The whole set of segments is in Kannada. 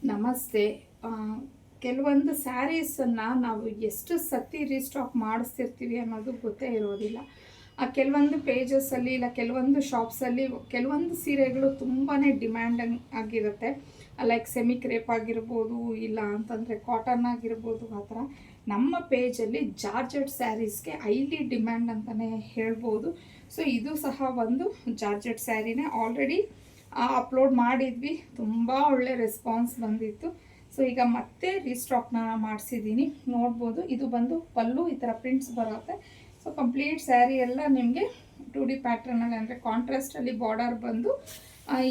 ನಮಸ್ತೆ. ಆ, ಕೆಲವೊಂದು ಸ್ಯಾರೀಸನ್ನು ನಾವು ಎಷ್ಟು ಸತಿ ರೀಸ್ಟಾಕ್ ಮಾಡಿಸ್ತಿರ್ತೀವಿ ಅನ್ನೋದು ಗೊತ್ತೇ ಇರೋದಿಲ್ಲ. ಕೆಲವೊಂದು ಪೇಜಸ್ಸಲ್ಲಿ ಇಲ್ಲ ಕೆಲವೊಂದು ಶಾಪ್ಸಲ್ಲಿ ಕೆಲವೊಂದು ಸೀರೆಗಳು ತುಂಬಾ ಡಿಮ್ಯಾಂಡ್ ಆಗಿರುತ್ತೆ. ಲೈಕ್ ಸೆಮಿ ಕ್ರೇಪ್ ಆಗಿರ್ಬೋದು, ಇಲ್ಲ ಅಂತಂದರೆ ಕಾಟನ್ ಆಗಿರ್ಬೋದು. ಆ ಥರ ನಮ್ಮ ಪೇಜಲ್ಲಿ ಜಾರ್ಜೆಟ್ ಸ್ಯಾರೀಸ್ಗೆ ಹೈಲಿ ಡಿಮ್ಯಾಂಡ್ ಅಂತಲೇ ಹೇಳ್ಬೋದು. ಸೊ ಇದು ಸಹ ಒಂದು ಜಾರ್ಜೆಟ್ ಸ್ಯಾರಿನೇ. ಆಲ್ರೆಡಿ ಅಪ್ಲೋಡ್ ಮಾಡಿದ್ವಿ, ತುಂಬ ಒಳ್ಳೆ ರೆಸ್ಪಾನ್ಸ್ ಬಂದಿತ್ತು. ಸೊ ಈಗ ಮತ್ತೆ ರೀಸ್ಟಾಕ್ನ ಮಾಡಿಸಿದ್ದೀನಿ, ನೋಡ್ಬೋದು. ಇದು ಬಂದು ಪಲ್ಲು ಈ ಥರ ಪ್ರಿಂಟ್ಸ್ ಬರುತ್ತೆ. ಸೊ ಕಂಪ್ಲೀಟ್ ಸ್ಯಾರಿ ಎಲ್ಲ ನಿಮಗೆ 2D ಪ್ಯಾಟ್ರನಲ್ಲಿ, ಅಂದರೆ ಕಾಂಟ್ರಾಸ್ಟಲ್ಲಿ ಬಾರ್ಡರ್ ಬಂದು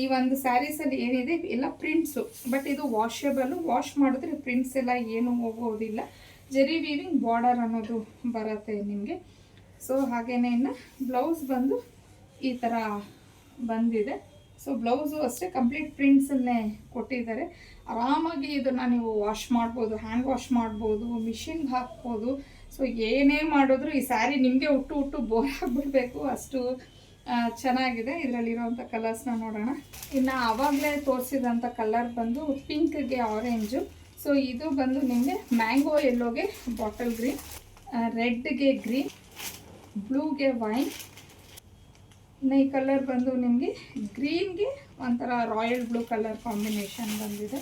ಈ ಒಂದು ಸ್ಯಾರೀಸಲ್ಲಿ ಏನಿದೆ ಎಲ್ಲ ಪ್ರಿಂಟ್ಸು. ಬಟ್ ಇದು ವಾಷೇಬಲ್ಲು, ವಾಶ್ ಮಾಡಿದ್ರೆ ಪ್ರಿಂಟ್ಸ್ ಎಲ್ಲ ಏನೂ ಹೋಗೋದಿಲ್ಲ. ಜರಿ ವೀವಿಂಗ್ ಬಾರ್ಡರ್ ಅನ್ನೋದು ಬರುತ್ತೆ ನಿಮಗೆ. ಸೊ ಹಾಗೇನೇ ಇನ್ನು ಬ್ಲೌಸ್ ಬಂದು ಈ ಥರ ಬಂದಿದೆ. ಸೊ ಬ್ಲೌಸು ಅಷ್ಟೇ ಕಂಪ್ಲೀಟ್ ಪ್ರಿಂಟ್ಸನ್ನೇ ಕೊಟ್ಟಿದ್ದಾರೆ. ಆರಾಮಾಗಿ ಇದನ್ನು ನೀವು ವಾಶ್ ಮಾಡ್ಬೋದು, ಹ್ಯಾಂಡ್ ವಾಶ್ ಮಾಡ್ಬೋದು, ಮಿಷಿನ್ಗೆ ಹಾಕ್ಬೋದು. ಸೊ ಏನೇ ಮಾಡಿದ್ರು ಈ ಸ್ಯಾರಿ ನಿಮಗೆ ಹುಟ್ಟು ಬೋರ್ ಆಗಿಬಿಡ್ಬೇಕು, ಅಷ್ಟು ಚೆನ್ನಾಗಿದೆ. ಇದರಲ್ಲಿರೋವಂಥ ಕಲರ್ಸ್ನ ನೋಡೋಣ. ಇನ್ನು ಆವಾಗಲೇ ತೋರಿಸಿದಂಥ ಕಲರ್ ಬಂದು ಪಿಂಕ್ಗೆ ಆರೆಂಜು. ಸೊ ಇದು ಬಂದು ನಿಮಗೆ ಮ್ಯಾಂಗೋ ಯೆಲ್ಲೋಗೆ ಬಾಟಲ್ ಗ್ರೀನ್, ರೆಡ್ಗೆ ಗ್ರೀನ್, ಬ್ಲೂಗೆ ವೈನ್. ಇನ್ನು ಈ ಕಲರ್ ಬಂದು ನಿಮಗೆ ಗ್ರೀನ್ಗೆ ಒಂಥರ ರಾಯಲ್ ಬ್ಲೂ ಕಲರ್ ಕಾಂಬಿನೇಷನ್ ಬಂದಿದೆ.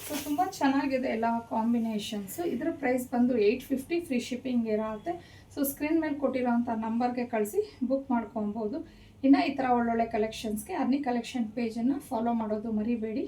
ಸೊ ತುಂಬ ಚೆನ್ನಾಗಿದೆ ಎಲ್ಲ ಕಾಂಬಿನೇಷನ್ಸು. ಇದರ ಪ್ರೈಸ್ ಬಂದು 850, ಫ್ರೀ ಶಿಪ್ಪಿಂಗ್ ಇರುತ್ತೆ. ಸೊ ಸ್ಕ್ರೀನ್ ಮೇಲೆ ಕೊಟ್ಟಿರೋಂಥ ನಂಬರ್ಗೆ ಕಳಿಸಿ ಬುಕ್ ಮಾಡ್ಕೊಬೋದು. ಇನ್ನು ಈ ಥರ ಒಳ್ಳೊಳ್ಳೆ ಕಲೆಕ್ಷನ್ಸ್ಗೆ ಅರ್ನಿ ಕಲೆಕ್ಷನ್ ಪೇಜನ್ನು ಫಾಲೋ ಮಾಡೋದು ಮರಿಬೇಡಿ.